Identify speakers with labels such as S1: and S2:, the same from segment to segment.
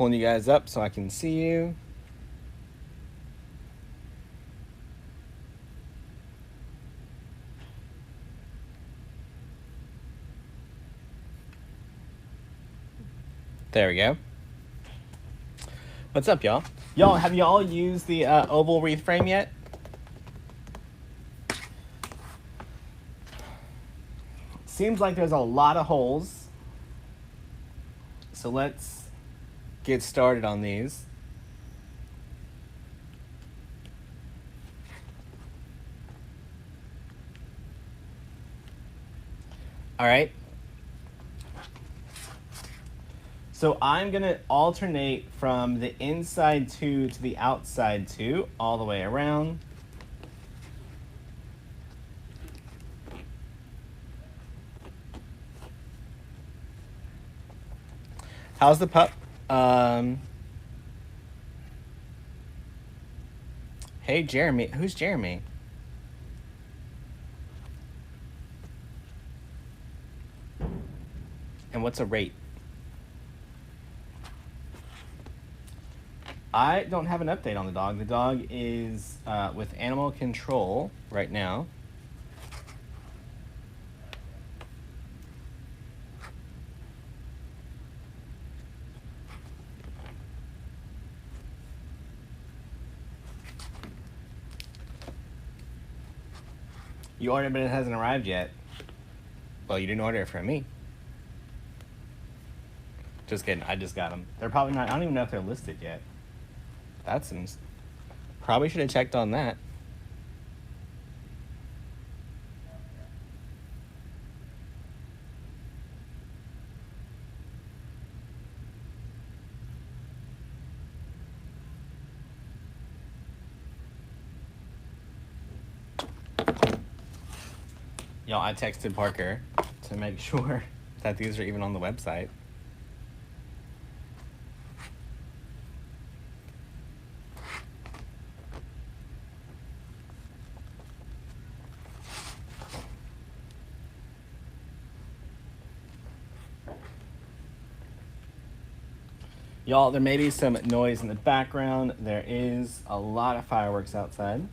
S1: pulling you guys up so I can see you. There we go. What's up, y'all? Y'all, have y'all used the oval wreath frame yet? Seems like there's a lot of holes. So let's get started on these. All right. So I'm going to alternate from the inside two to the outside two all the way around. How's the pup? Hey, Jeremy. Who's Jeremy? And what's a rate? I don't have an update on the dog. The dog is with animal control right now. You ordered it, but it hasn't arrived yet. Well, you didn't order it from me. Just kidding. I just got them. They're probably not. I don't even know if they're listed yet. That's some. Probably should have checked on that. Y'all, I texted Parker to make sure that these are even on the website. Y'all, there may be some noise in the background. There is a lot of fireworks outside.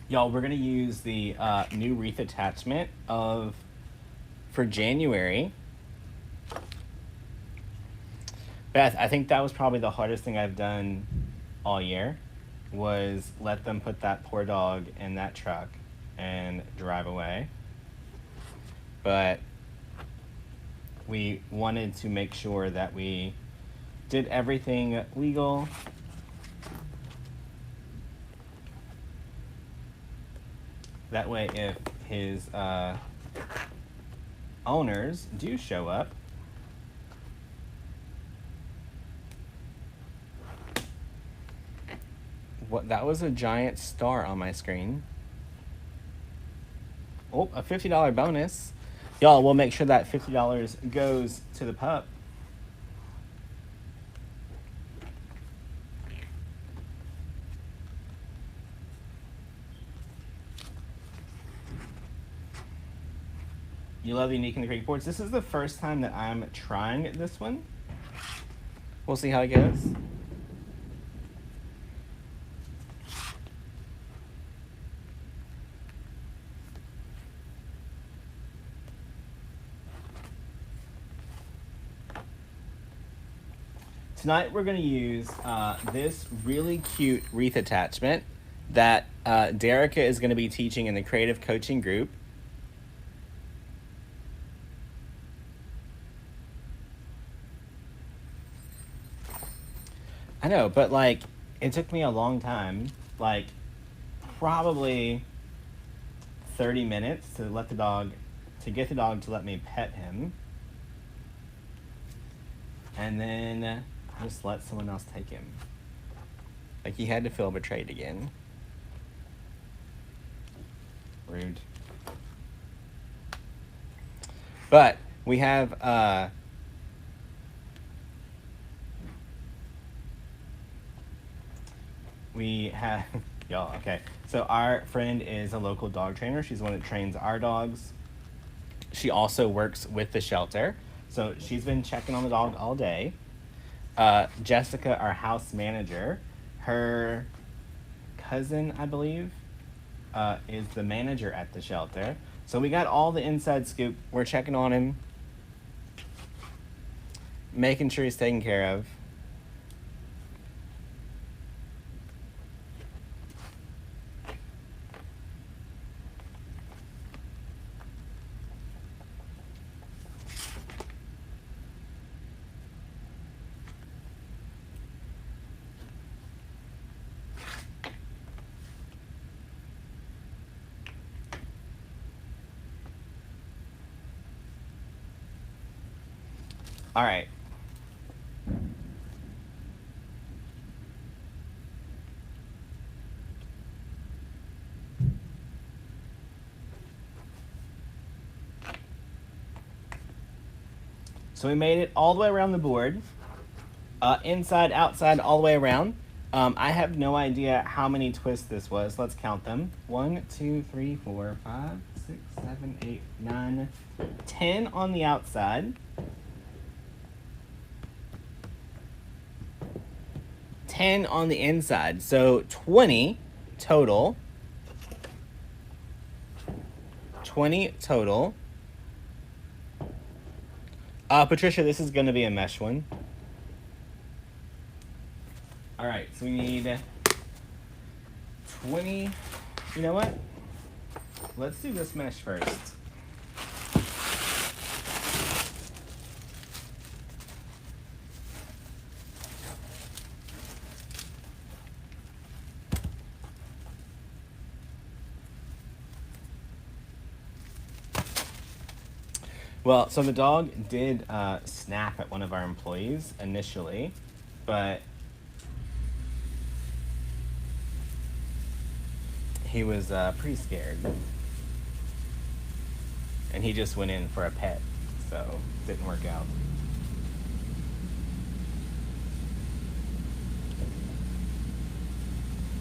S1: Y'all, we're gonna use the new wreath attachment for January. Beth, I think that was probably the hardest thing I've done all year, was let them put that poor dog in that truck and drive away. But we wanted to make sure that we did everything legal. That way, if his owners do show up, what, that was a giant star on my screen. Oh, a $50 bonus. Y'all, we'll make sure that $50 goes to the pup. You love the unique and the great boards. This is the first time that I'm trying this one. We'll see how it goes. Tonight we're going to use this really cute wreath attachment that Derica is going to be teaching in the creative coaching group. I know, but like, it took me a long time, like probably 30 minutes to get the dog to let me pet him. And then just let someone else take him. Like, he had to feel betrayed again. Rude. But we have we have y'all. Okay, so our friend is a local dog trainer. She's the one that trains our dogs. She also works with the shelter, so she's been checking on the dog all day. Jessica, our house manager, her cousin, I believe, is the manager at the shelter. So we got all the inside scoop. We're checking on him, making sure he's taken care of. All right. So we made it all the way around the board. Inside, outside, all the way around. I have no idea how many twists this was. Let's count them. 1, 2, 3, 4, 5, 6, 7, 8, 9, 10 on the outside. 10 on the inside. So 20 total. 20 total. Patricia, this is going to be a mesh one. All right, so we need 20. You know what? Let's do this mesh first. Well, so the dog did snap at one of our employees initially, but he was pretty scared. And he just went in for a pet, so didn't work out.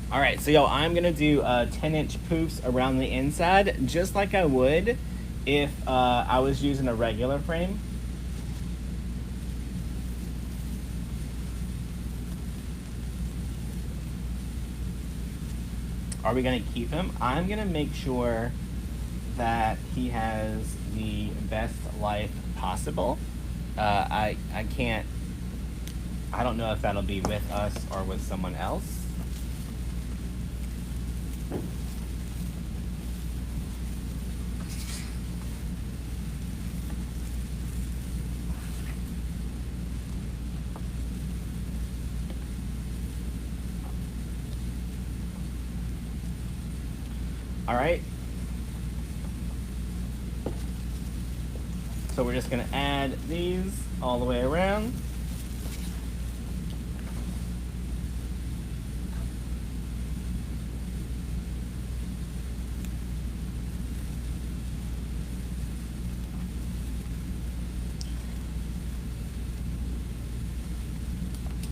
S1: All right, so yo, I'm gonna do 10-inch poofs around the inside, just like I would if I was using a regular frame. Are we gonna keep him? I'm gonna make sure that he has the best life possible. I can't, I don't know if that'll be with us or with someone else. All right. So we're just gonna add these all the way around.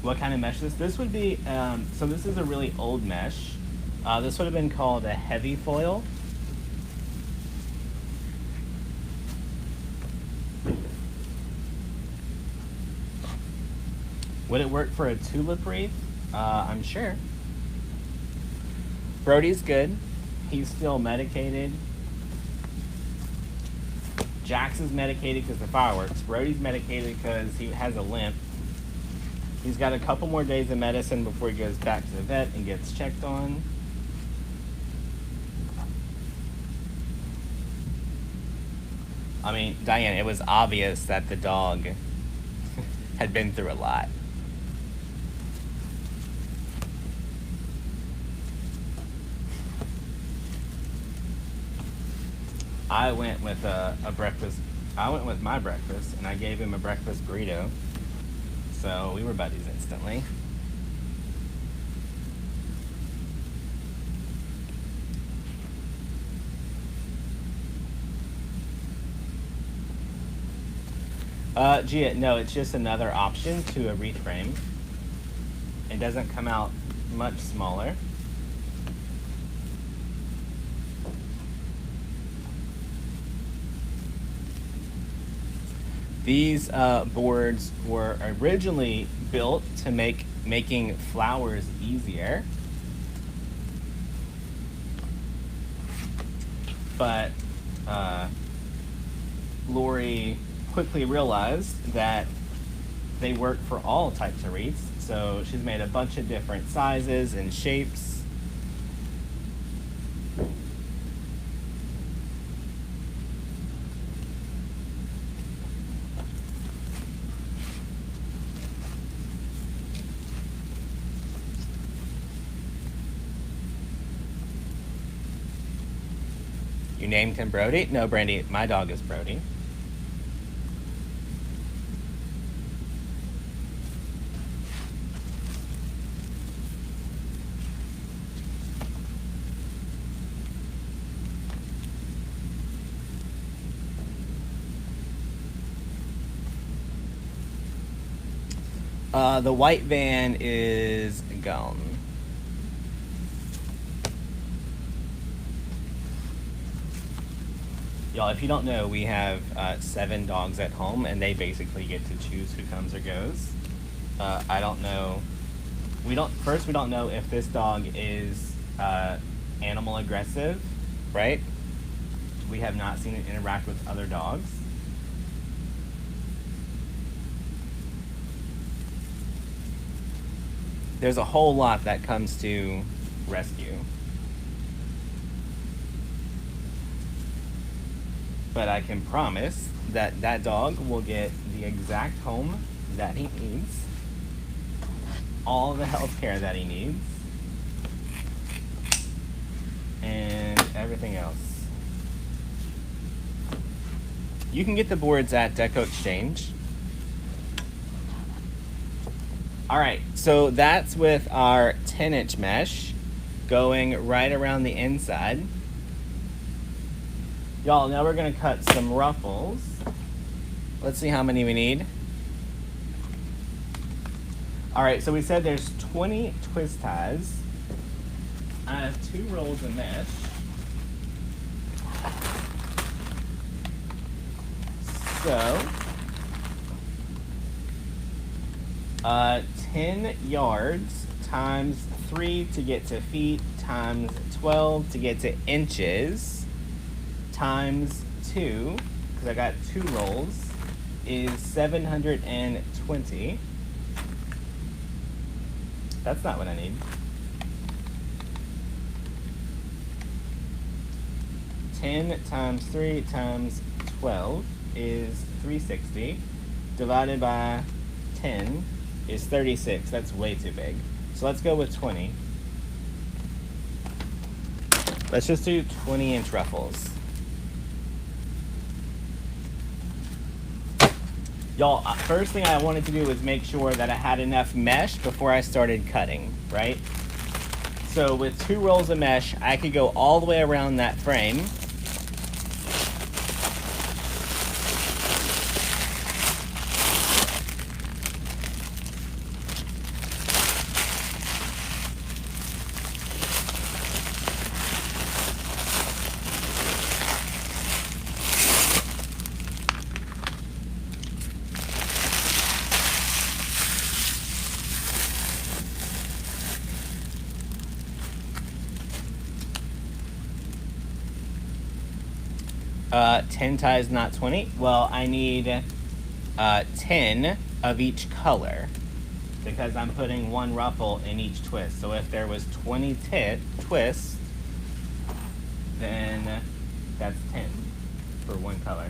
S1: What kind of mesh is this? This would be, so this is a really old mesh. This would have been called a heavy foil. Would it work for a tulip wreath? I'm sure. Brody's good. He's still medicated. Jax is medicated because of fireworks. Brody's medicated because he has a limp. He's got a couple more days of medicine before he goes back to the vet and gets checked on. I mean, Diane, it was obvious that the dog had been through a lot. I went with a breakfast. I went with my breakfast, and I gave him a breakfast burrito. So we were buddies instantly. Gia, no, it's just another option to a wreath frame. It doesn't come out much smaller. These boards were originally built to make making flowers easier, but Lori quickly realized that they work for all types of wreaths, so she's made a bunch of different sizes and shapes. You named him Brody? No, Brandy, my dog is Brody. The white van is gone. Y'all, if you don't know, we have 7 dogs at home, and they basically get to choose who comes or goes. I don't know. We don't know if this dog is animal aggressive, right? We have not seen it interact with other dogs. There's a whole lot that comes to rescue. But I can promise that that dog will get the exact home that he needs, all the health care that he needs, and everything else. You can get the boards at Deco Exchange. All right, so that's with our 10-inch mesh going right around the inside. Y'all, now we're gonna cut some ruffles. Let's see how many we need. All right, so we said there's 20 twist ties. I have 2 rolls of mesh. So, 10 yards times 3 to get to feet times 12 to get to inches times 2, because I got 2 rolls, is 720. That's not what I need. 10 times 3 times 12 is 360. Divided by 10 is 36. That's way too big. So let's go with 20. Let's just do 20-inch ruffles. Y'all, first thing I wanted to do was make sure that I had enough mesh before I started cutting, right? So with 2 rolls of mesh, I could go all the way around that frame. Uh, 10 ties, not 20. Well, I need 10 of each color because I'm putting 1 ruffle in each twist. So if there was 20 twists, then that's 10 for 1 color.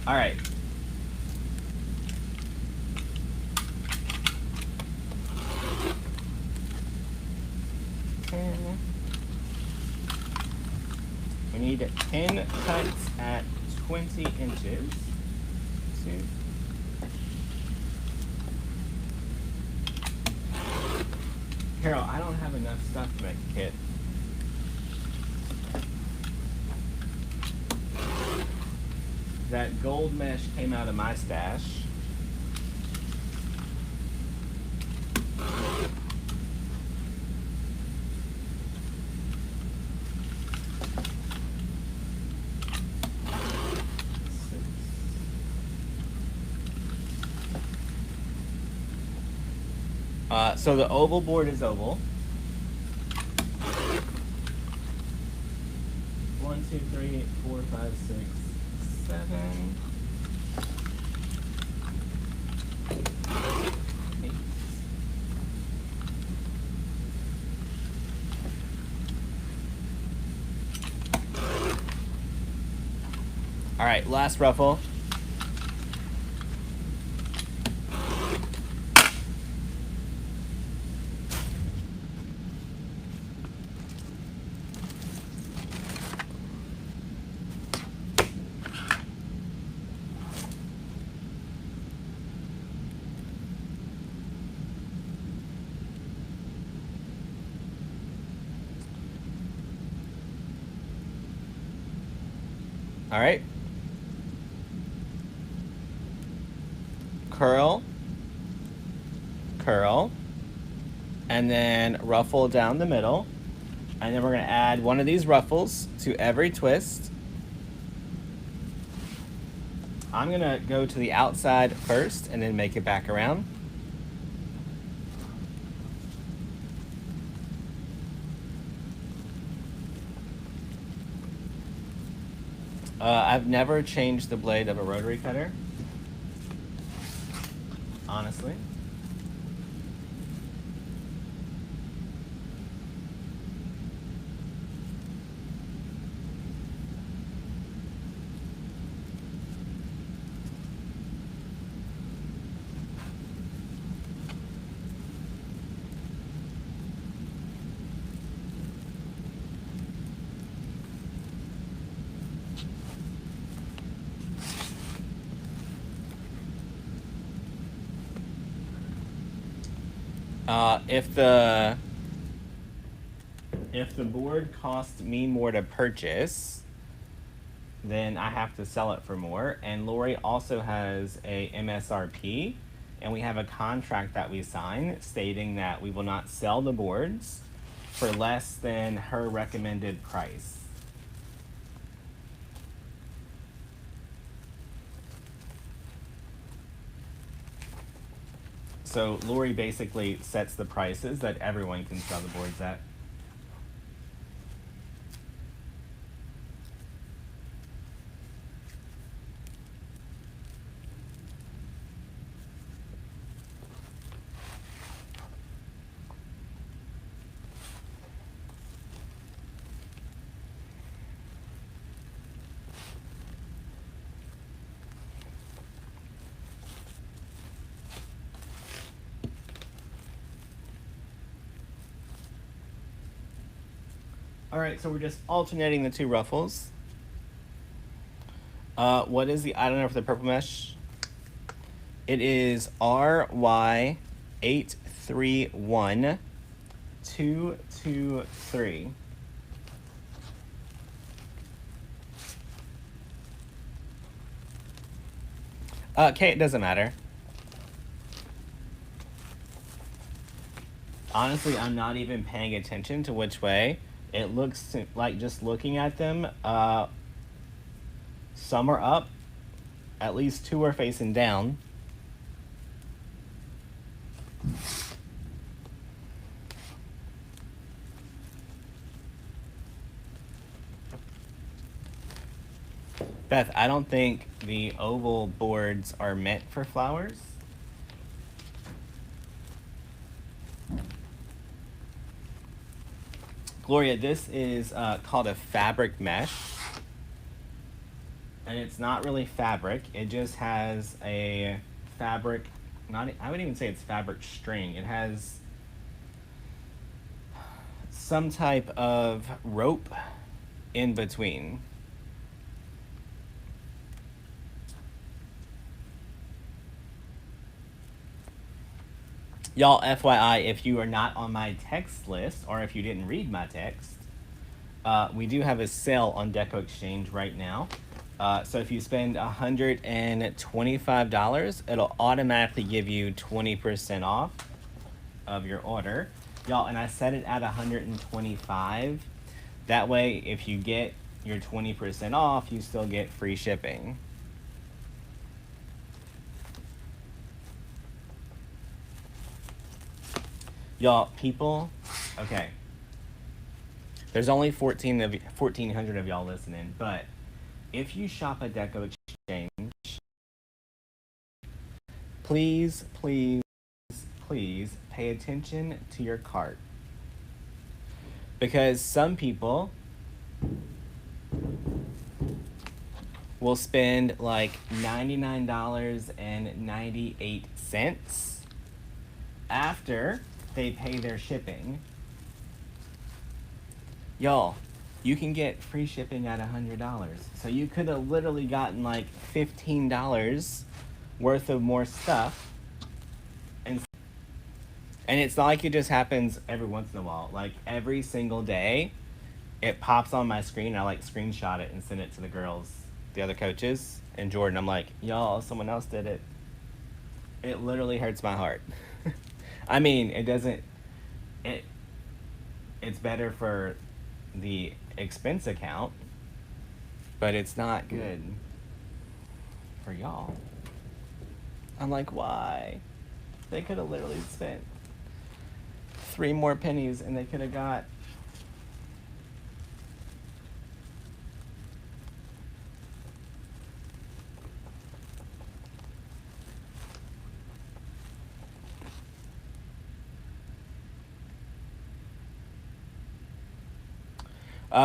S1: All right. We need 10 cuts at 20 inches. Carol, I don't have enough stuff to make a kit. That gold mesh came out of my stash. So the oval board is oval. 1, 2, 3, 4, 5, 6, 7, 8. All right, last ruffle. All right. Curl, curl, and then ruffle down the middle. And then we're going to add one of these ruffles to every twist. I'm going to go to the outside first and then make it back around. I've never changed the blade of a rotary cutter, honestly. If the board costs me more to purchase, then I have to sell it for more. And Lori also has a MSRP, and we have a contract that we sign stating that we will not sell the boards for less than her recommended price. So Lori basically sets the prices that everyone can sell the boards at. All right, so we're just alternating the two ruffles. What is the item number for the purple mesh? It is RY831223. Okay, it doesn't matter. Honestly, I'm not even paying attention to which way. It looks like, just looking at them, some are up, at least 2 are facing down. Beth, I don't think the oval boards are meant for flowers. Gloria, this is called a fabric mesh. And it's not really fabric. It just has a fabric, I wouldn't even say it's fabric string. It has some type of rope in between. Y'all, FYI, if you are not on my text list, or if you didn't read my text, we do have a sale on Deco Exchange right now. So if you spend $125, it'll automatically give you 20% off of your order. Y'all, and I set it at $125. That way, if you get your 20% off, you still get free shipping. Y'all, people, okay. There's only 1,400 of y'all listening, but if you shop at Deco Exchange, please, please, please pay attention to your cart. Because some people will spend like $99.98 after they pay their shipping. Y'all, you can get free shipping at $100. So you could have literally gotten like $15 worth of more stuff. And it's not like it just happens every once in a while. Like every single day, it pops on my screen. I like screenshot it and send it to the girls, the other coaches, and Jordan. I'm like, y'all, someone else did it. It literally hurts my heart. I mean, it doesn't. It's better for the expense account, but it's not good for y'all. I'm like, why? They could have literally spent 3 more pennies and they could have got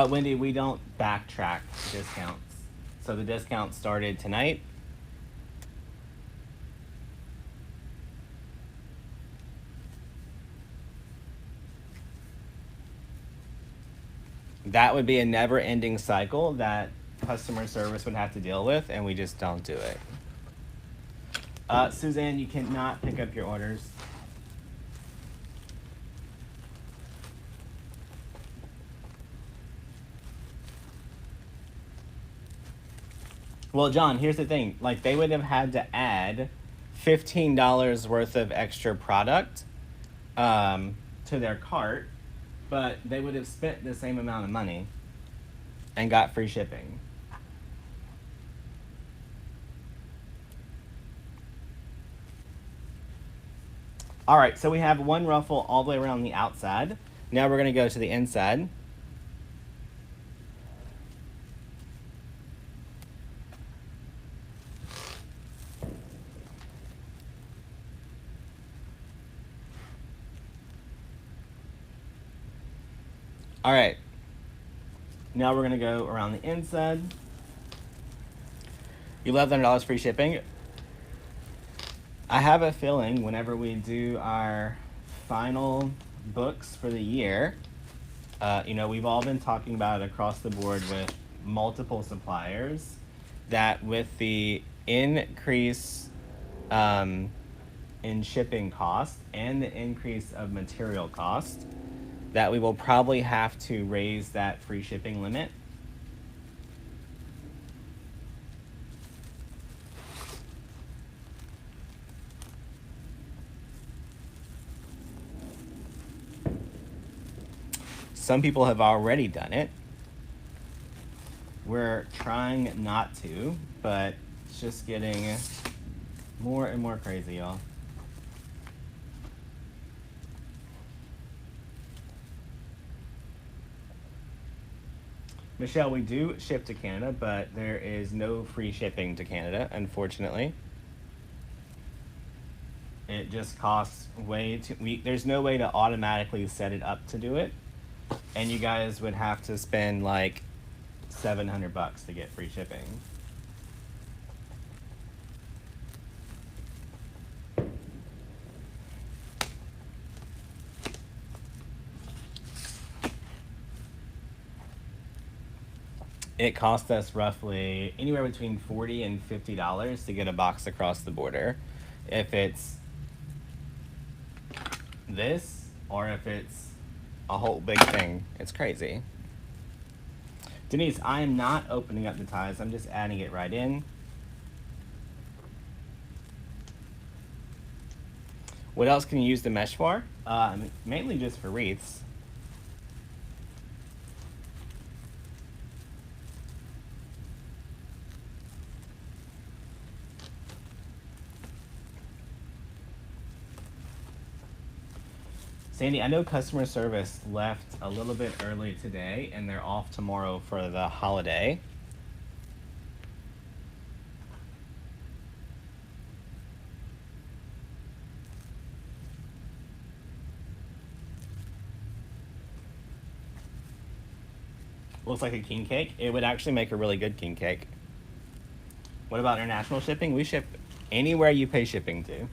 S1: Wendy, we don't backtrack discounts. So the discount started tonight. That would be a never-ending cycle that customer service would have to deal with, and we just don't do it. Suzanne, you cannot pick up your orders. Well, John, here's the thing. Like, they would have had to add $15 worth of extra product to their cart, but they would have spent the same amount of money and got free shipping. All right, so we have one ruffle all the way around the outside. Now we're going to go to the inside. All right. Now we're going to go around the inside. $1,100 free shipping. I have a feeling whenever we do our final books for the year, we've all been talking about it across the board with multiple suppliers, that with the increase in shipping cost and the increase of material cost, that we will probably have to raise that free shipping limit. Some people have already done it. We're trying not to, but it's just getting more and more crazy, y'all. Michelle, we do ship to Canada, but there is no free shipping to Canada, unfortunately. It just costs way too... there's no way to automatically set it up to do it. And you guys would have to spend like $700 to get free shipping. It cost us roughly anywhere between $40 and $50 to get a box across the border. If it's this, or if it's a whole big thing, it's crazy. Denise, I am not opening up the ties. I'm just adding it right in. What else can you use the mesh for? Mainly just for wreaths. Sandy, I know customer service left a little bit early today, and they're off tomorrow for the holiday. Looks like a king cake. It would actually make a really good king cake. What about international shipping? We ship anywhere you pay shipping to.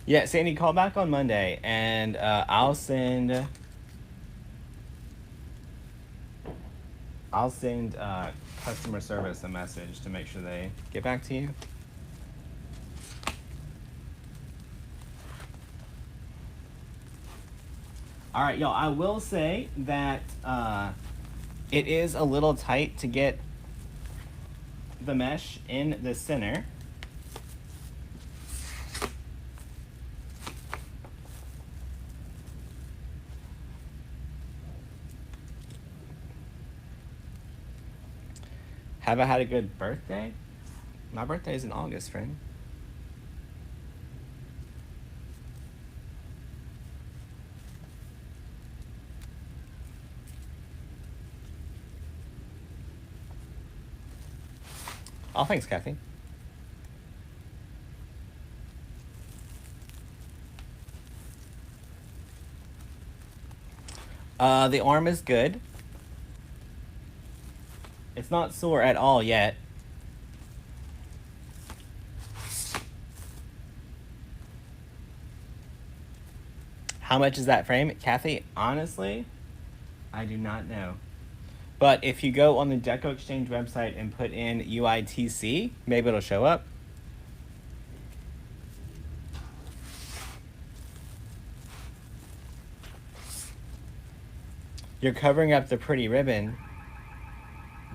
S1: Yeah, Sandy, call back on Monday, and I'll send customer service a message to make sure they get back to you. All right, y'all. I will say that it is a little tight to get the mesh in the center. Have I had a good birthday? My birthday is in August, friend. Oh, thanks, Kathy. The arm is good. It's not sore at all yet. How much is that frame? Kathy, honestly, I do not know. But if you go on the Deco Exchange website and put in UITC, maybe it'll show up. You're covering up the pretty ribbon.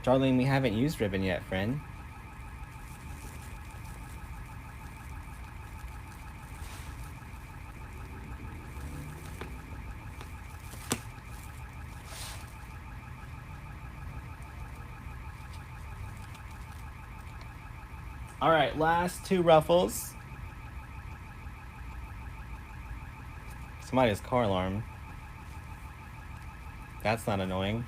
S1: Darlene, we haven't used ribbon yet, friend. All right, last two ruffles. Somebody's car alarm. That's not annoying.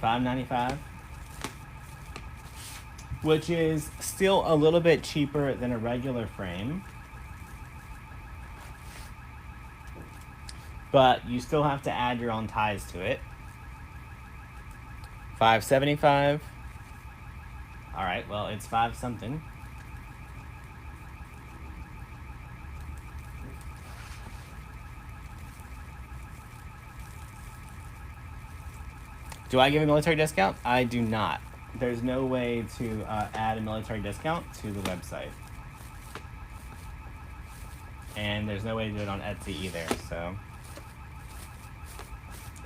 S1: $5.95, which is still a little bit cheaper than a regular frame, but you still have to add your own ties to it. $5.75. All right, well, it's 5 something. Do I give a military discount? I do not. There's no way to add a military discount to the website. And there's no way to do it on Etsy either, so.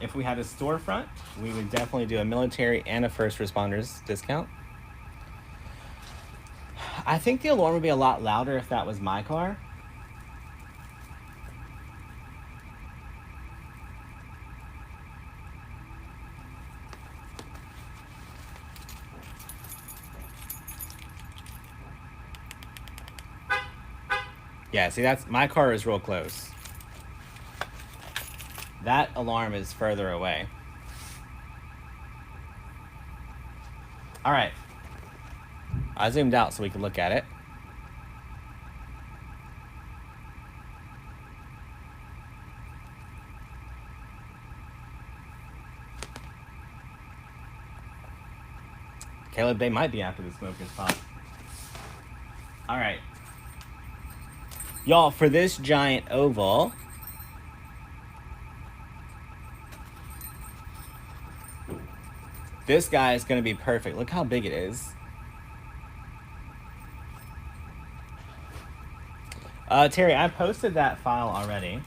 S1: If we had a storefront, we would definitely do a military and a first responders discount. I think the alarm would be a lot louder if that was my car. Yeah, see, that's my car is real close. That alarm is further away. All right. I zoomed out so we can look at it. Caleb, they might be after the smoker's pop. All right. Y'all, for this giant oval, this guy is going to be perfect. Look how big it is. Terry, I posted that file already.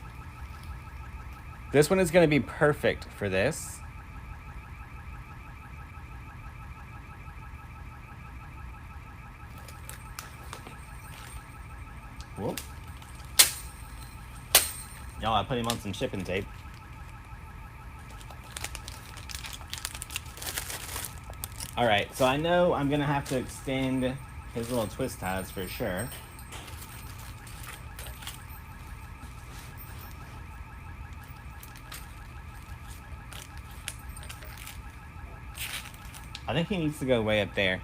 S1: This one is going to be perfect for this. Whoop. Y'all, I put him on some shipping tape. Alright, so I know I'm going to have to extend his little twist ties for sure. I think he needs to go way up there.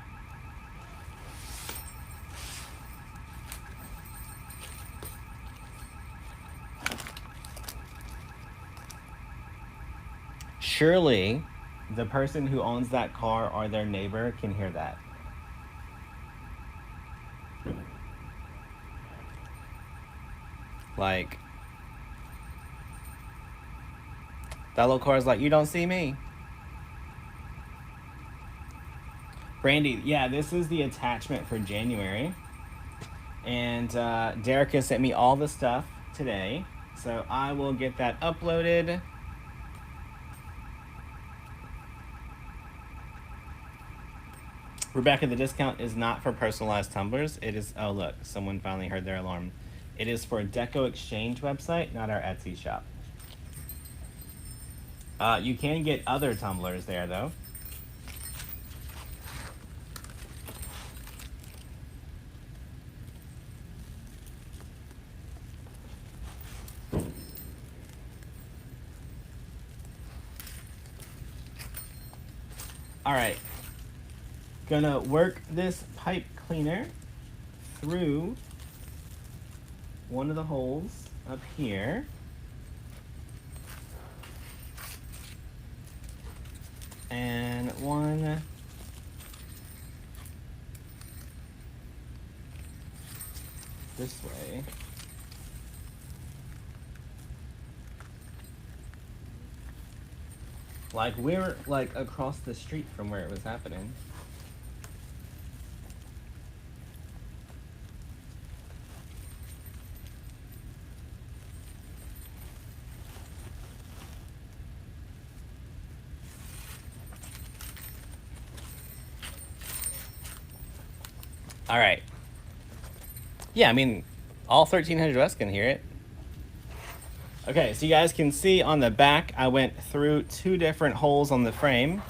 S1: Surely, the person who owns that car or their neighbor can hear that. Like, that little car is like, you don't see me. Brandy, yeah, this is the attachment for January. And Derek has sent me all the stuff today. So I will get that uploaded. Rebecca, the discount is not for personalized tumblers. It is, oh look, someone finally heard their alarm. It is for Deco Exchange website, not our Etsy shop. You can get other tumblers there though. All right, gonna work this pipe cleaner through one of the holes up here. And one this way. Like, we're like across the street from where it was happening. All right. Yeah, I mean, all 1300 of us can hear it. Okay, so you guys can see on the back, I went through 2 different holes on the frame.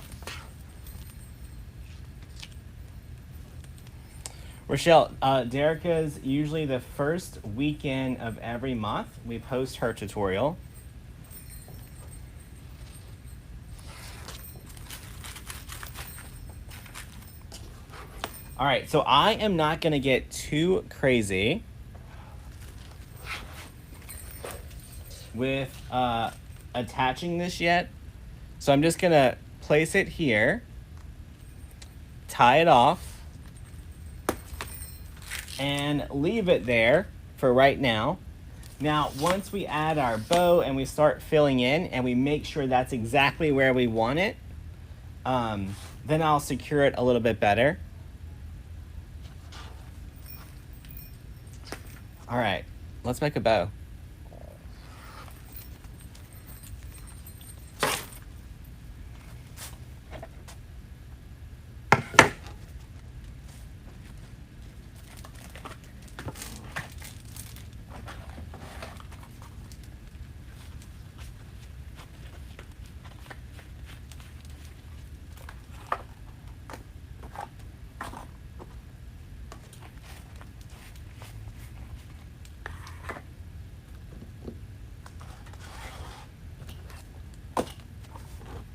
S1: Rochelle, Derica's usually the first weekend of every month. We post her tutorial. All right, so I am not gonna get too crazy with attaching this yet. So I'm just gonna place it here, tie it off, and leave it there for right now. Now, once we add our bow and we start filling in and we make sure that's exactly where we want it, then I'll secure it a little bit better. All right, let's make a bow.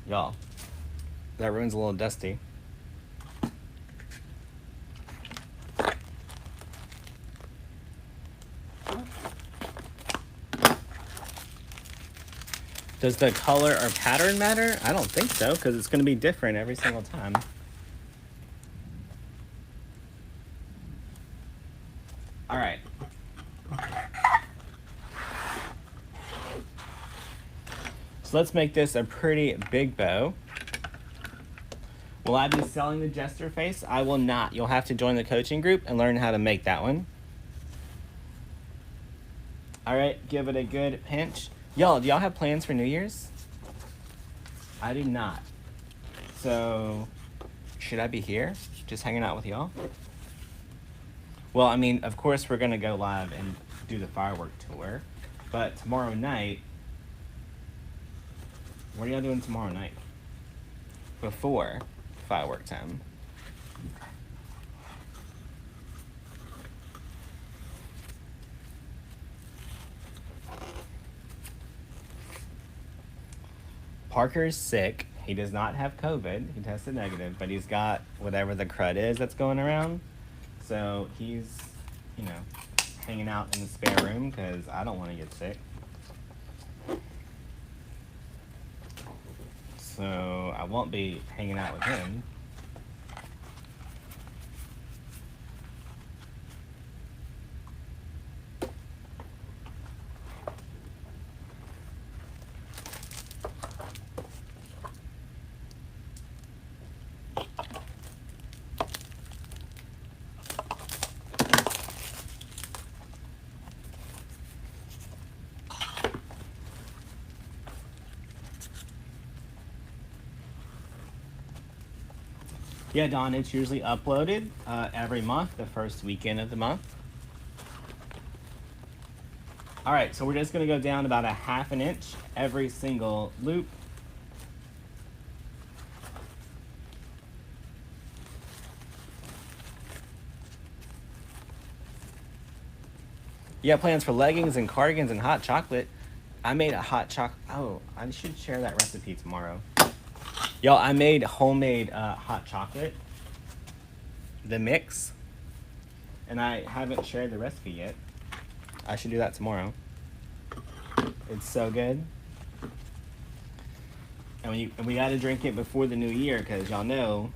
S1: Y'all, that room's a little dusty. Does the color or pattern matter? I don't think so, because it's going to be different every single time. All right. So let's make this a pretty big bow. Will I be selling the Jester face? I will not. You'll have to join the coaching group and learn how to make that one. All right, give it a good pinch. Y'all, do y'all have plans for New Year's? I do not. So, should I be here, just hanging out with y'all? Well, I mean, of course we're gonna go live and do the firework tour, but tomorrow night, what are y'all doing tomorrow night? Before firework time. Parker's sick. He does not have COVID. He tested negative, but he's got whatever the crud is that's going around. So he's, you know, hanging out in the spare room because I don't want to get sick. So I won't be hanging out with him. Yeah, Don, it's usually uploaded every month, the first weekend of the month. All right, so we're just gonna go down about a ½ inch every single loop. You have plans for leggings and cardigans and hot chocolate. I made a hot chocolate. Oh, I should share that recipe tomorrow. Y'all, I made homemade hot chocolate, the mix, and I haven't shared the recipe yet. I should do that tomorrow. It's so good. And we got to drink it before the new year because y'all know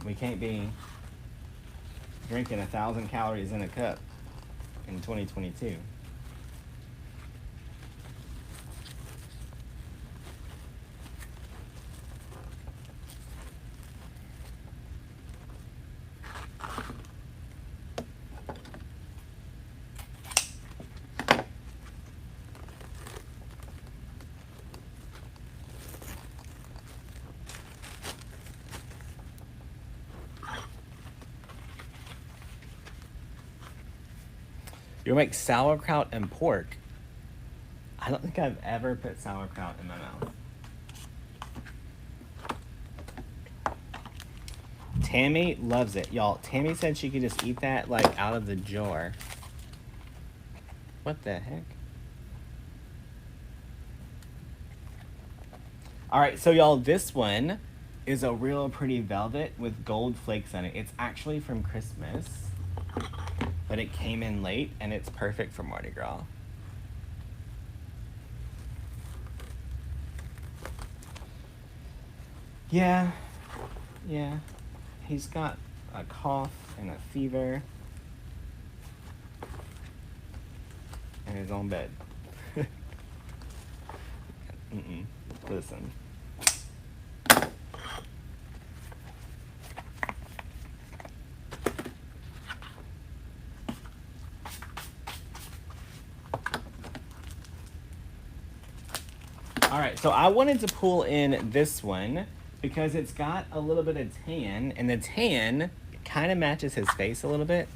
S1: we can't be drinking 1,000 calories in a cup in 2022. You'll make sauerkraut and pork. I don't think I've ever put sauerkraut in my mouth. Tammy loves it. Y'all, Tammy said she could just eat that like out of the jar. What the heck? All right, so y'all, this one is a real pretty velvet with gold flakes on it. It's actually from Christmas, but it came in late and it's perfect for Mardi Gras. Yeah. He's got a cough and a fever and his own bed. Listen. All right, so I wanted to pull in this one because it's got a little bit of tan, and the tan kind of matches his face a little bit.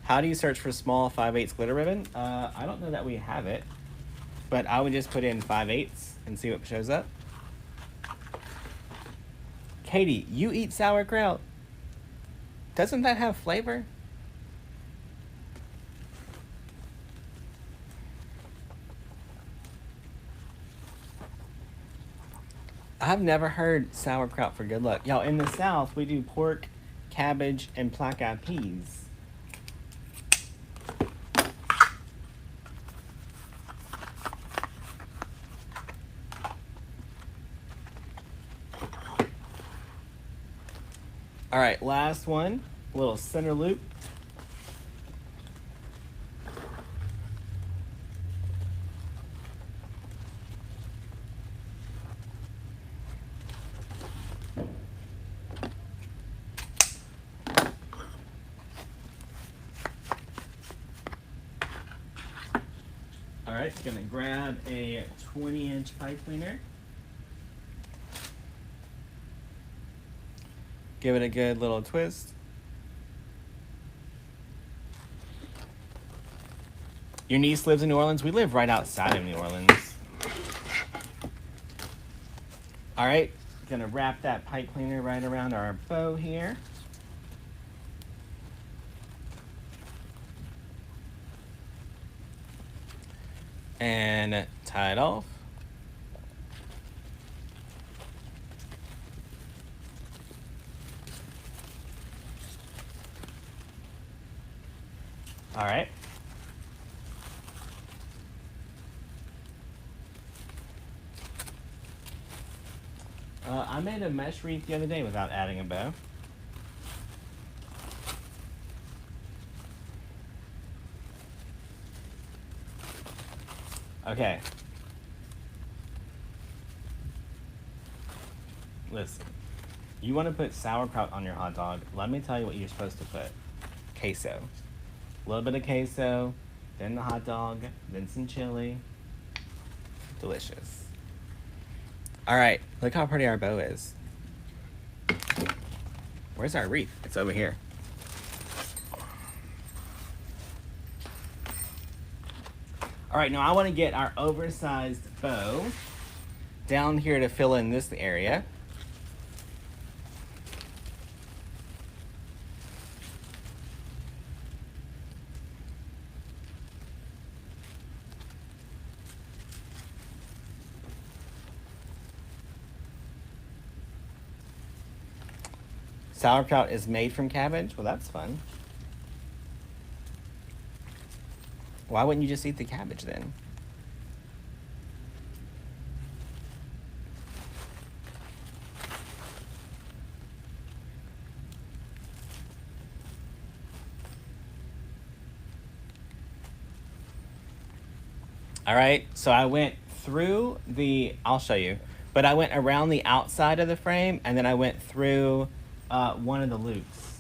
S1: How do you search for small 5/8 glitter ribbon? I don't know that we have it, but I would just put in 5/8 and see what shows up. Katie, you eat sauerkraut. Doesn't that have flavor? I've never heard sauerkraut for good luck. Y'all, in the South, we do pork, cabbage, and black-eyed peas. All right, last one, a little center loop. All right, gonna grab a 20-inch pipe cleaner. Give it a good little twist. Your niece lives in New Orleans? We live right outside of New Orleans. All right, gonna wrap that pipe cleaner right around our bow here. And tie it off. All right. I made a mesh wreath the other day without adding a bow. Okay. Listen, you want to put sauerkraut on your hot dog. Let me tell you what you're supposed to put. Queso. A little bit of queso, then the hot dog, then some chili. Delicious. All right, look how pretty our bow is. Where's our wreath? It's over here. All right, now I want to get our oversized bow down here to fill in this area. Sauerkraut is made from cabbage? Well, that's fun. Why wouldn't you just eat the cabbage then? All right, so I went through I'll show you, but I went around the outside of the frame and then I went through one of the loops.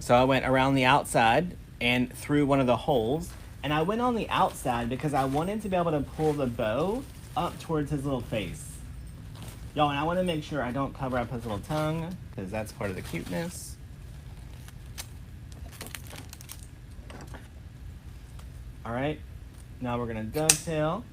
S1: So I went around the outside and through one of the holes, and I went on the outside because I wanted to be able to pull the bow up towards his little face. Y'all, and I want to make sure I don't cover up his little tongue because that's part of the cuteness. All right, now we're gonna dovetail.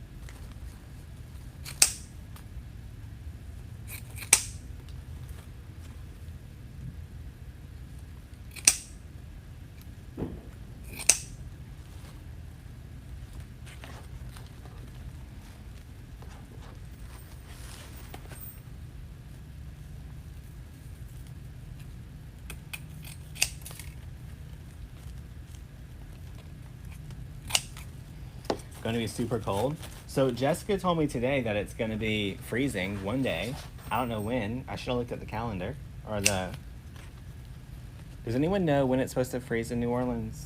S1: Going to be super cold. So Jessica told me today that it's going to be freezing one day. I don't know when. I should have looked at the calendar or the. Does anyone know when it's supposed to freeze in New Orleans?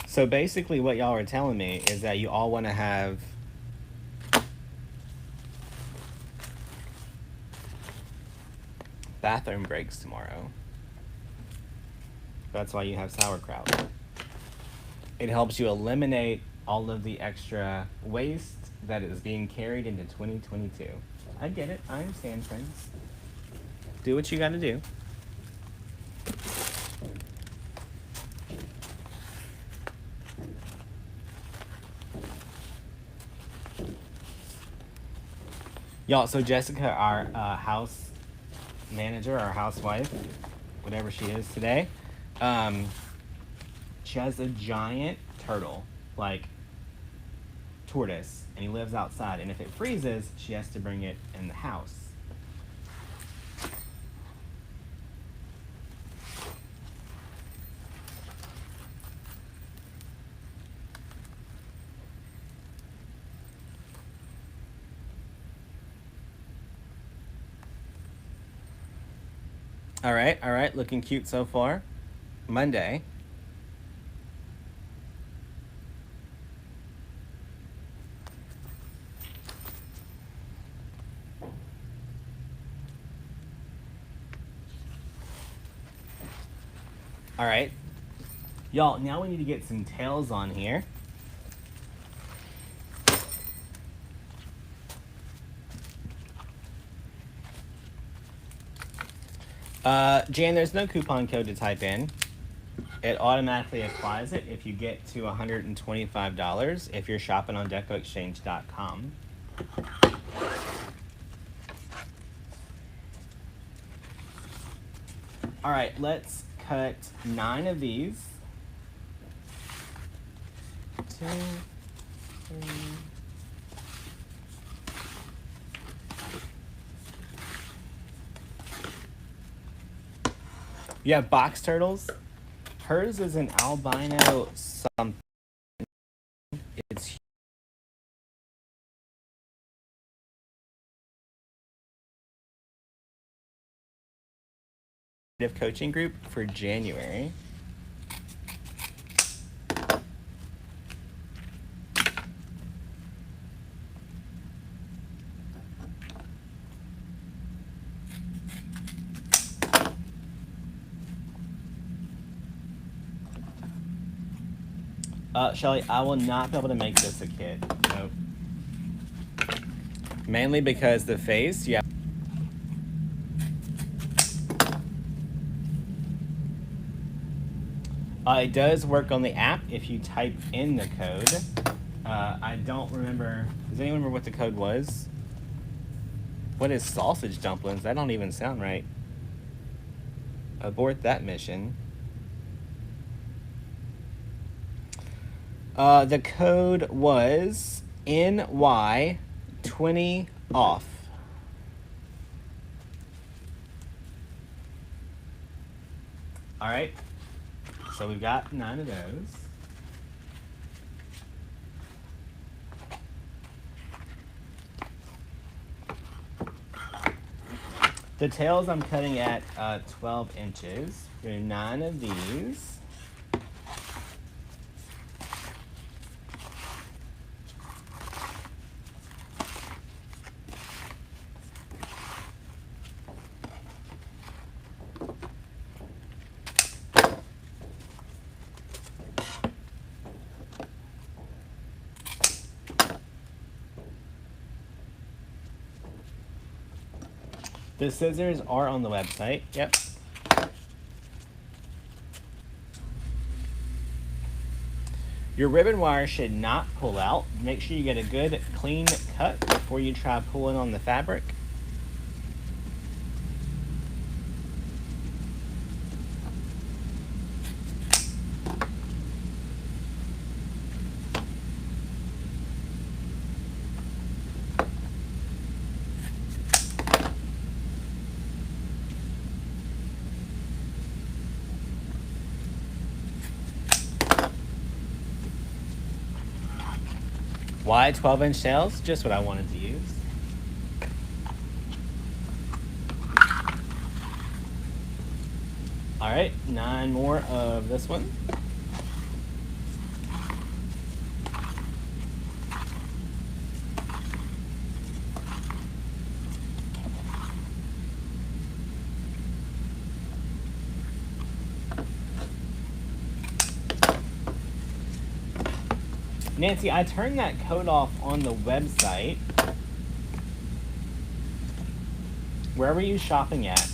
S1: So basically what y'all are telling me is that you all want to have bathroom breaks tomorrow. That's why you have sauerkraut. It helps you eliminate all of the extra waste that is being carried into 2022. I get it. I understand, friends. Do what you gotta do. Y'all, so Jessica, our house manager, our housewife, whatever she is today, she has a giant turtle, like tortoise, and he lives outside, and if it freezes, she has to bring it in the house. All right, looking cute so far. Monday. All right. Y'all, now we need to get some tails on here. Jan, there's no coupon code to type in. It automatically applies it if you get to $125 if you're shopping on decoexchange.com. All right, let's cut 9 of these. 2, 3. You have box turtles. Hers is an albino something. It's coaching group for January. Shelly, I will not be able to make this a kit. Nope. Mainly because the face, yeah. It does work on the app if you type in the code. I don't remember. Does anyone remember what the code was? What is sausage dumplings? That don't even sound right. Abort that mission. The code was NY20 off. All right. So we've got 9 of those. The tails I'm cutting at 12 inches. We're doing 9 of these. The scissors are on the website. Yep. Your ribbon wire should not pull out. Make sure you get a good clean cut before you try pulling on the fabric. Why 12-inch tails? Just what I wanted to use. All right, 9 more of this one. Nancy, I turned that code off on the website. Where were you shopping at?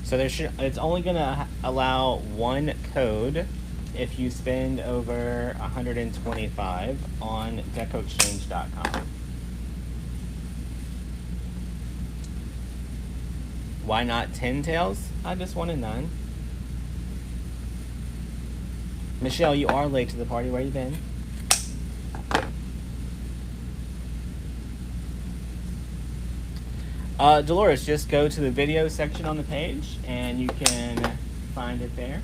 S1: So it's only gonna allow 1 code if you spend over 125 on decoexchange.com. Why not 10 tails? I just wanted 9. Michelle, you are late to the party. Where you been? Dolores, just go to the video section on the page and you can find it there.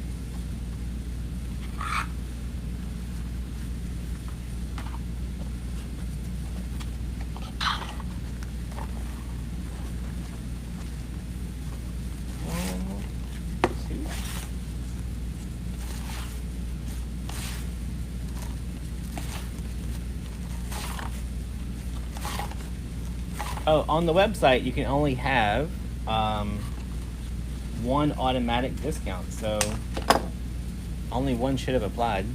S1: Oh, on the website, you can only have one automatic discount, so only one should have applied.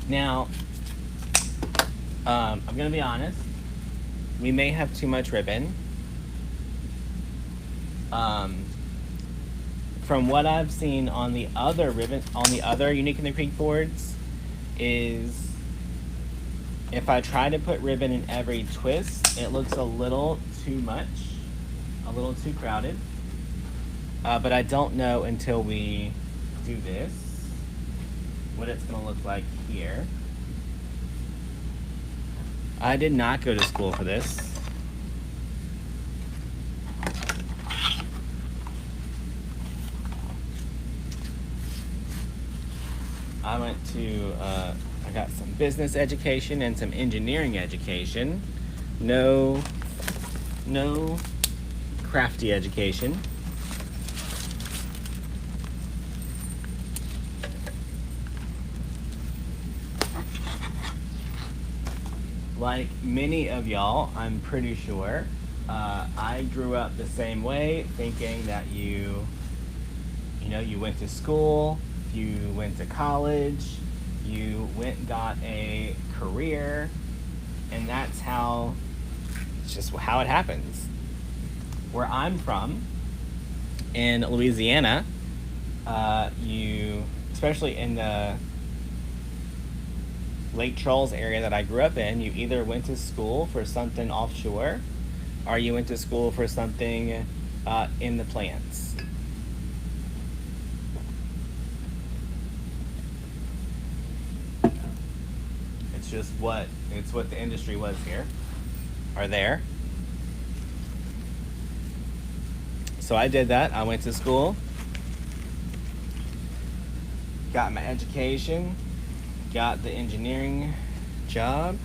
S1: Now, I'm gonna be honest. We may have too much ribbon. From what I've seen on the other ribbon, on the other Unique in the Creek boards, is if I try to put ribbon in every twist, it looks a little too much, a little too crowded. But I don't know until we do this what it's gonna look like here. I did not go to school for this. I went to, I got some business education and some engineering education. No crafty education. Like many of y'all, I'm pretty sure, I grew up the same way, thinking that you went to school, you went to college, you went and got a career, and that's how, it's just how it happens. Where I'm from, in Louisiana, especially in the Lake Charles area that I grew up in, you either went to school for something offshore or you went to school for something in the plants. It's what the industry was here or there. So I did that. I went to school, got my education, got the engineering job.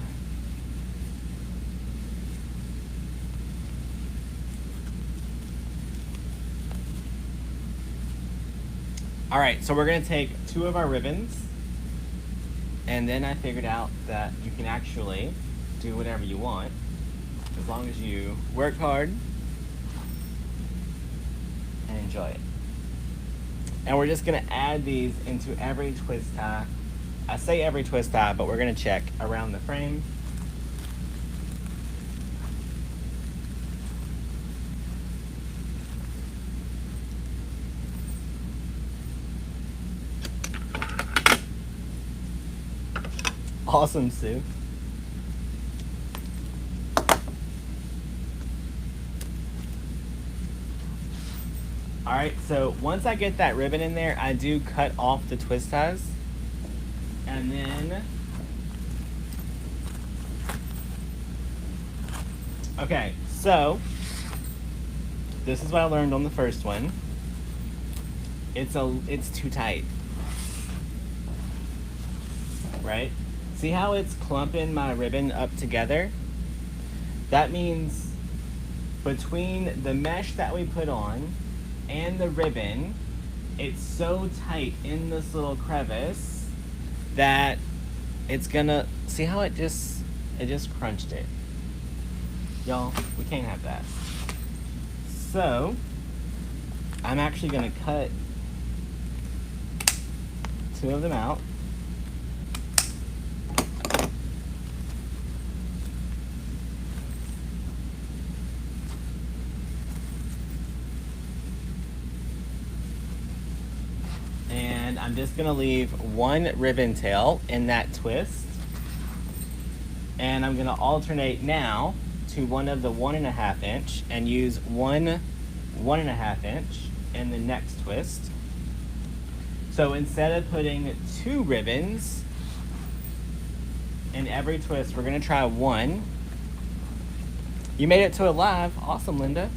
S1: All right, so we're gonna take 2 of our ribbons, and then I figured out that you can actually do whatever you want as long as you work hard and enjoy it. And we're just gonna add these into every twist tie. I say every twist tie, but we're gonna check around the frame. Awesome, Sue. All right, so once I get that ribbon in there, I do cut off the twist ties. And then, okay, so this is what I learned on the first one. It's too tight, right? See how it's clumping my ribbon up together? That means between the mesh that we put on and the ribbon, it's so tight in this little crevice that it's gonna, see how it just crunched it. Y'all, we can't have that. So, I'm actually gonna cut 2 of them out. And I'm just gonna leave 1 ribbon tail in that twist. And I'm gonna alternate now to one of the 1.5 inch and use 1.5 inch in the next twist. So instead of putting 2 ribbons in every twist, we're gonna try 1. You made it to it live. Awesome, Linda.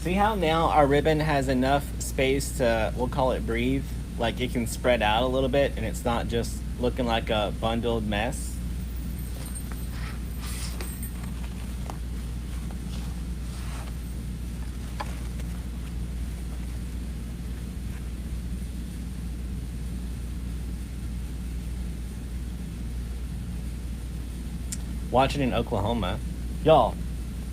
S1: See how now our ribbon has enough space to, we'll call it breathe? Like it can spread out a little bit and it's not just looking like a bundled mess. Watching in Oklahoma. Y'all,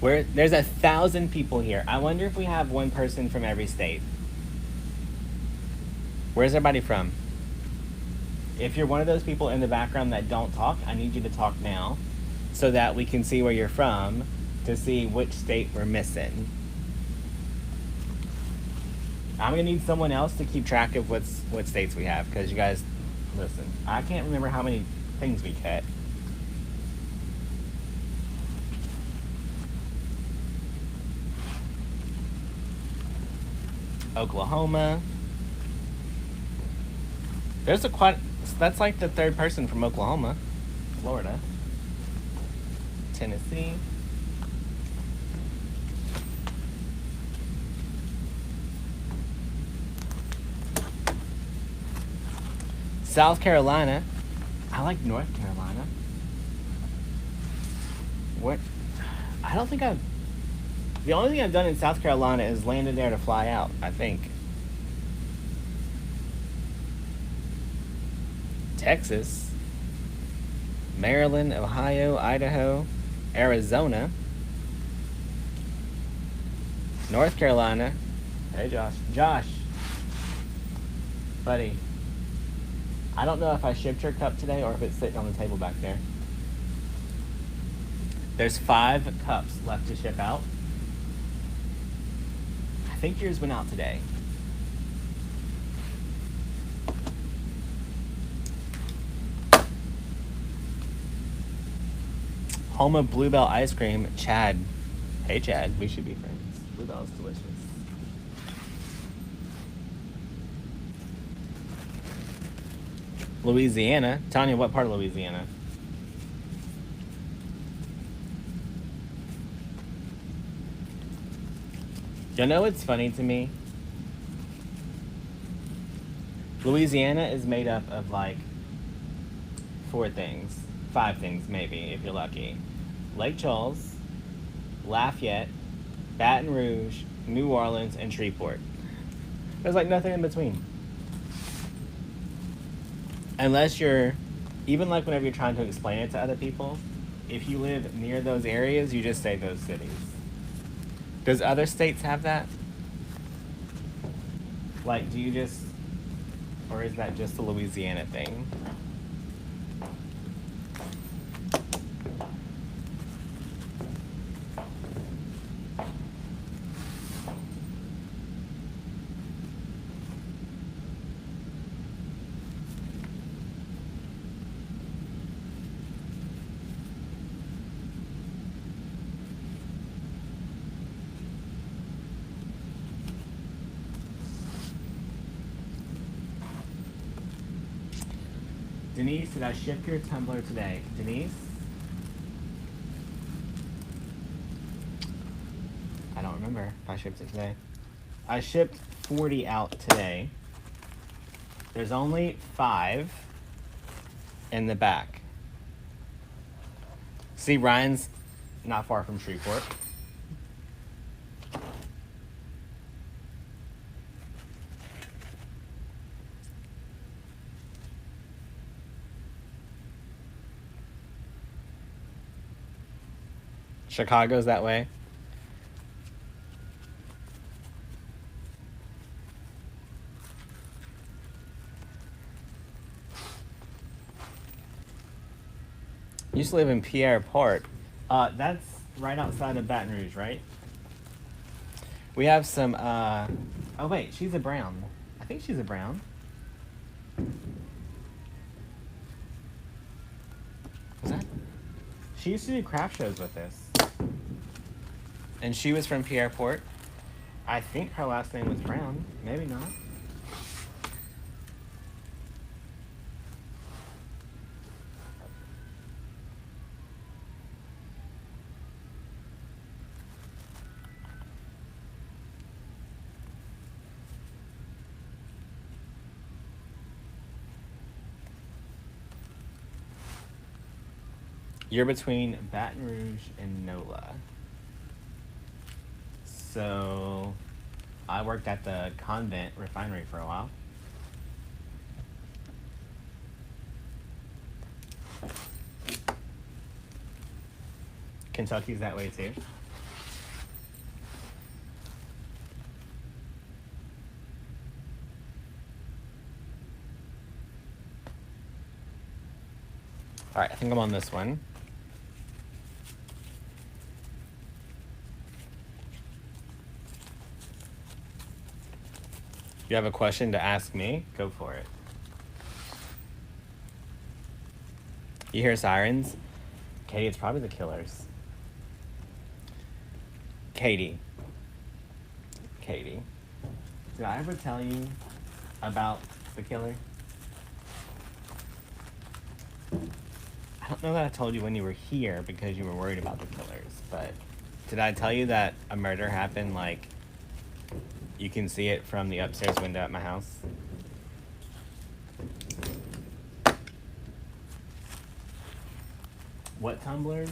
S1: there's 1,000 people here. I wonder if we have one person from every state. Where's everybody from? If you're one of those people in the background that don't talk, I need you to talk now so that we can see where you're from to see which state we're missing. I'm gonna need someone else to keep track of what states we have, because you guys, listen, I can't remember how many things we cut. Oklahoma. There's that's like the third person from Oklahoma. Florida. Tennessee. South Carolina. I like North Carolina. What? I don't think the only thing I've done in South Carolina is landed there to fly out, I think. Texas, Maryland, Ohio, Idaho, Arizona, North Carolina. Hey, Josh. Josh. Buddy. I don't know if I shipped your cup today or if it's sitting on the table back there. There's 5 cups left to ship out. I think yours went out today. Home of Bluebell ice cream, Chad. Hey Chad, we should be friends. Bluebell's delicious. Louisiana. Tanya, what part of Louisiana? You know what's funny to me? Louisiana is made up of like 4 things. 5 things maybe, if you're lucky. Lake Charles, Lafayette, Baton Rouge, New Orleans, and Shreveport. There's like nothing in between. Unless you're, even like whenever you're trying to explain it to other people, if you live near those areas, you just say those cities. Does other states have that? Like, do you just, or is that just a Louisiana thing? Denise, did I ship your tumbler today? Denise? I don't remember if I shipped it today. I shipped 40 out today. There's only 5 in the back. See, Ryan's not far from Shreveport. Chicago's that way. Used to live in Pierre Port. That's right outside of Baton Rouge, right? We have some, oh wait, she's a brown. I think she's a brown. Was that? She used to do craft shows with us. And she was from Pierre Port. I think her last name was Brown. Maybe not. You're between Baton Rouge and NOLA. So I worked at the convent refinery for a while. Kentucky's that way too. All right, I think I'm on this one. You have a question to ask me? Go for it. You hear sirens? Katie, it's probably the killers. Katie. Did I ever tell you about the killer? I don't know that I told you when you were here because you were worried about the killers, but did I tell you that a murder happened, like, you can see it from the upstairs window at my house? What tumblers?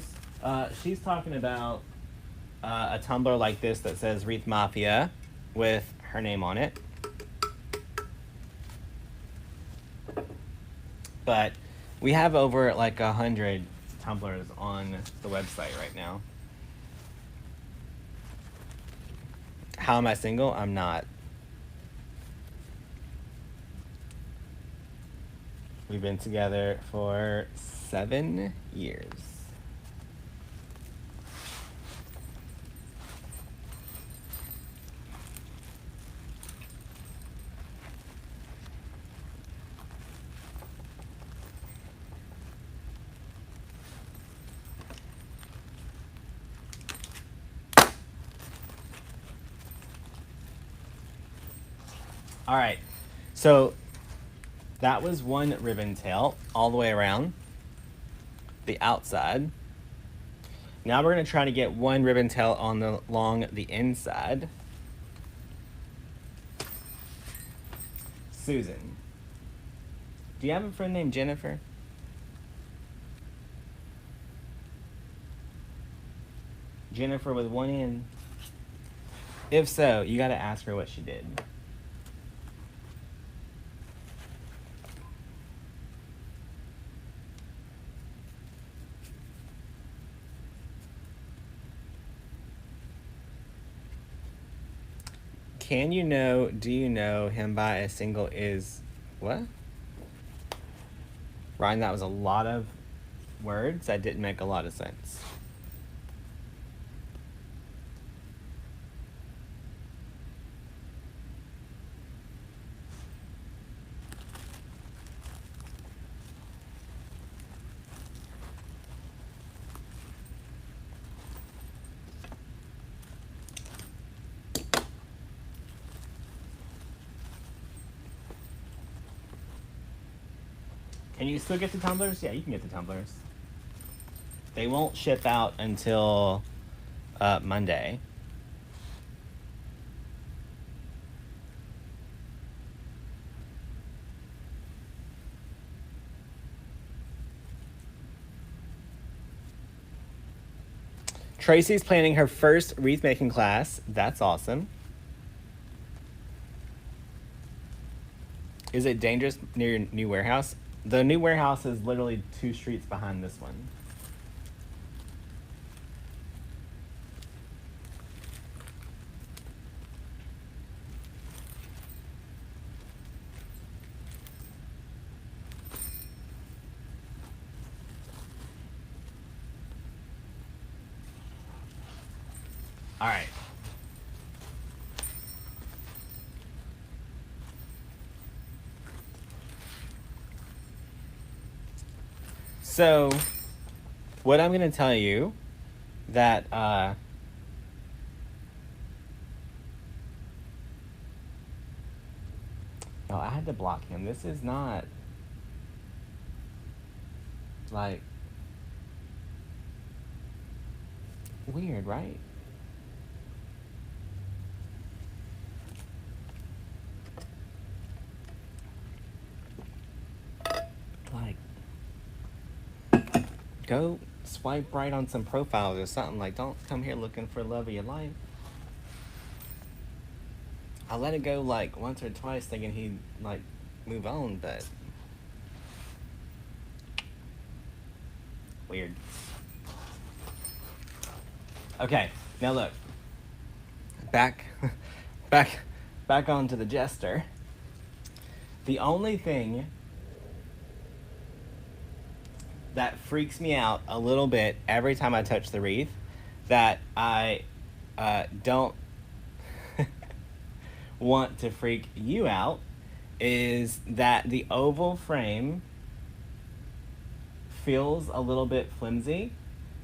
S1: She's talking about a tumbler like this that says Wreath Mafia with her name on it. But we have over like 100 tumblers on the website right now. How am I single? I'm not. We've been together for 7 years. All right, so that was one ribbon tail all the way around the outside. Now we're gonna try to get one ribbon tail along the inside. Susan, do you have a friend named Jennifer? Jennifer with one N? If so, you gotta ask her what she did. Do you know him by a single is, what? Ryan, that was a lot of words. That didn't make a lot of sense. Can you still get the tumblers? Yeah, you can get the tumblers. They won't ship out until Monday. Tracy's planning her first wreath making class. That's awesome. Is it dangerous near your new warehouse? The new warehouse is literally 2 streets behind this one. All right. So, what I'm going to tell you that oh, I had to block him. This is not like weird, right? Like, go swipe right on some profiles or something. Like, don't come here looking for love of your life. I let it go like once or twice thinking he'd like move on, but weird. Okay, now look. Back onto the Jester. The only thing that freaks me out a little bit every time I touch the wreath that I don't want to freak you out is that the oval frame feels a little bit flimsy.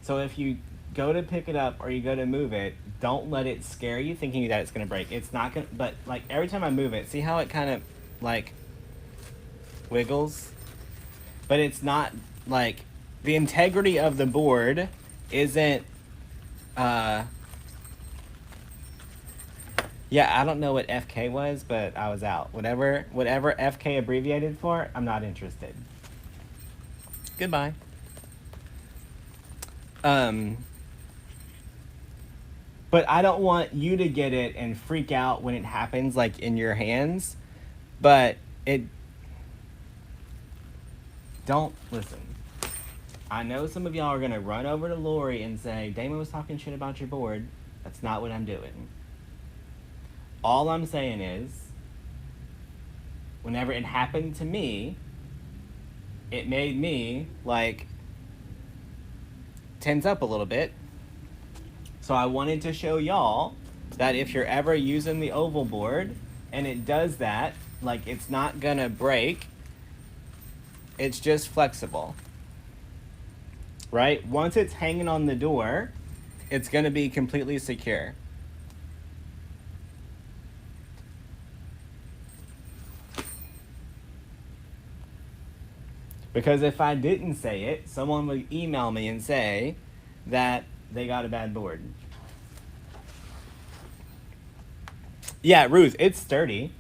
S1: So if you go to pick it up or you go to move it, don't let it scare you thinking that it's going to break. It's not going to, but like every time I move it, see how it kind of like wiggles? But it's not like the integrity of the board isn't yeah, I don't know what FK was, but I was out. Whatever FK abbreviated for, I'm not interested. Goodbye. But I don't want you to get it and freak out when it happens, like in your hands. But don't listen. I know some of y'all are gonna run over to Lori and say, Damon was talking shit about your board. That's not what I'm doing. All I'm saying is, whenever it happened to me, it made me like tense up a little bit. So I wanted to show y'all that if you're ever using the oval board and it does that, like it's not gonna break, it's just flexible, right? Once it's hanging on the door, it's gonna be completely secure. Because if I didn't say it, someone would email me and say that they got a bad board. Yeah, Ruth, it's sturdy.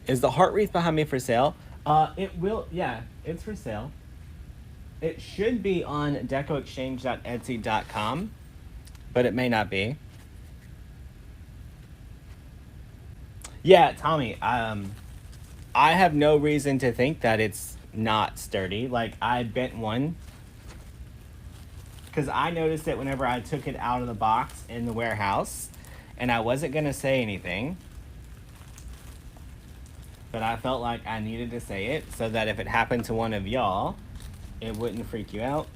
S1: Is the heart wreath behind me for sale? It will, yeah, it's for sale. It should be on decoexchange.etsy.com, but it may not be. Yeah, Tommy, I have no reason to think that it's not sturdy. Like, I bent one because I noticed it whenever I took it out of the box in the warehouse, and I wasn't going to say anything, but I felt like I needed to say it so that if it happened to one of y'all, it wouldn't freak you out.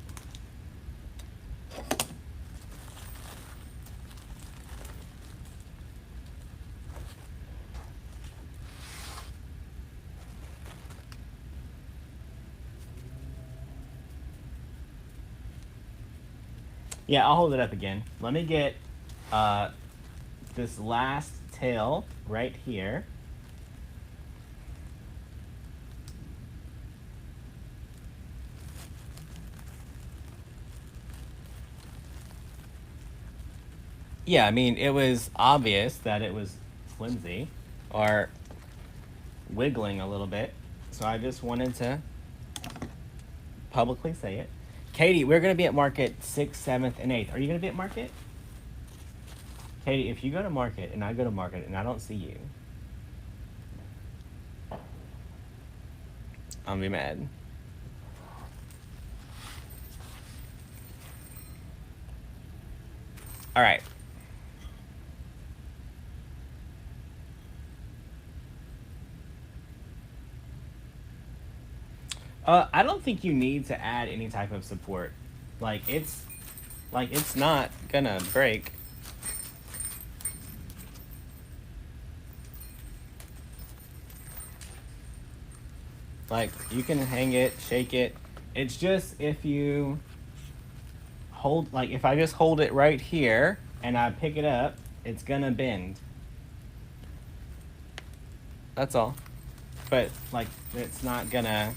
S1: Yeah, I'll hold it up again. Let me get this last tail right here. Yeah, I mean, it was obvious that it was flimsy or wiggling a little bit. So I just wanted to publicly say it. Katie, we're going to be at market 6th, 7th, and 8th. Are you going to be at market? Katie, if you go to market and I go to market and I don't see you, I'm going to be mad. All right. I don't think you need to add any type of support. Like it's not gonna break. Like you can hang it, shake it. It's just if you hold, like if I just hold it right here and I pick it up, it's gonna bend. That's all. But like it's not gonna.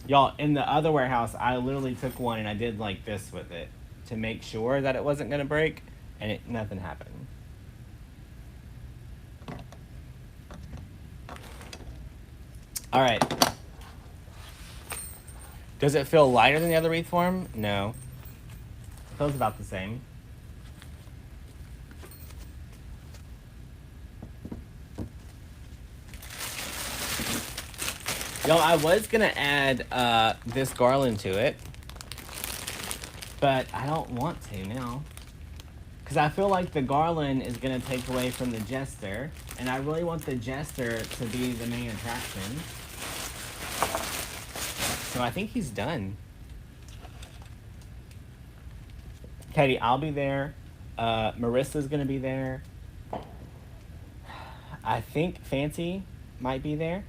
S1: Y'all, in the other warehouse, I literally took one and I did like this with it. to make sure that it wasn't going to break, and nothing happened. All right. Does it feel lighter than the other wreath form? No. It feels about the same. Y'all, I was going to add this garland to it, but I don't want to now. Because I feel like the garland is going to take away from the Jester, and I really want the Jester to be the main attraction. So I think he's done. Katie, I'll be there. Marissa's going to be there. I think Fancy might be there.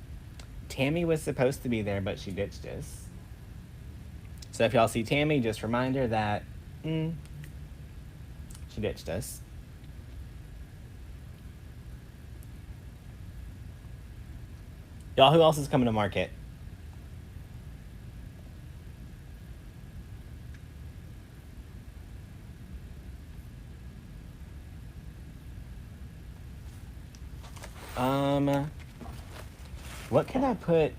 S1: Tammy was supposed to be there, but she ditched us. So if y'all see Tammy, just remind her that she ditched us. Y'all, who else is coming to market? What can I put?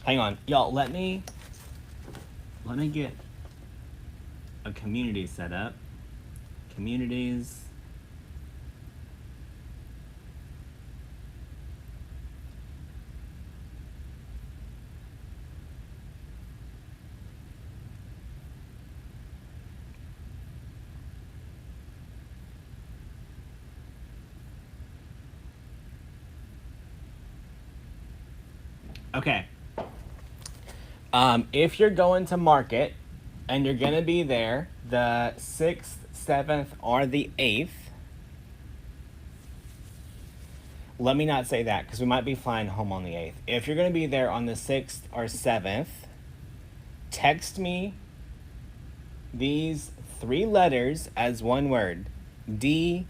S1: Hang on, y'all. Let me get a community set up. Communities. Okay. If you're going to market and you're going to be there the 6th, 7th, or the 8th, let me not say that because we might be flying home on the 8th. If you're going to be there on the 6th or 7th, text me these 3 letters as one word. DMC.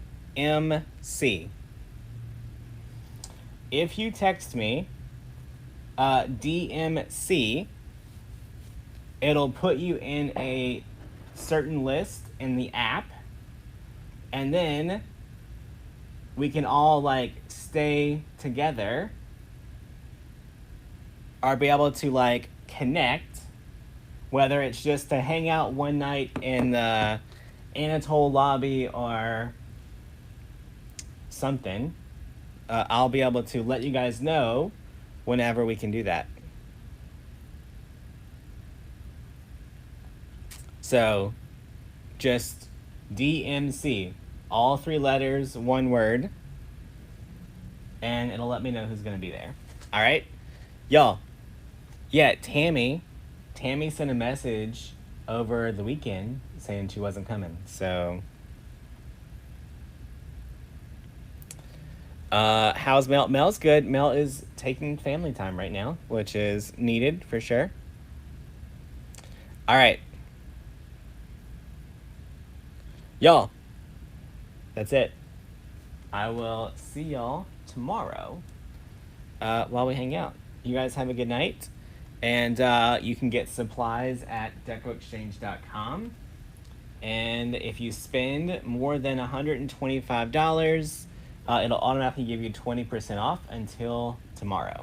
S1: If you text me DMC, it'll put you in a certain list in the app, and then we can all like stay together or be able to like connect, whether it's just to hang out one night in the Anatole lobby or something. I'll be able to let you guys know whenever we can do that. So just DMC, all 3 letters, one word, and it'll let me know who's going to be there. All right? Y'all, yeah, Tammy sent a message over the weekend saying she wasn't coming. So how's Mel? Mel's good. Mel is taking family time right now, which is needed for sure. All right. Y'all, that's it. I will see y'all tomorrow while we hang out. You guys have a good night. And you can get supplies at decoexchange.com. And if you spend more than $125, it'll automatically give you 20% off until tomorrow.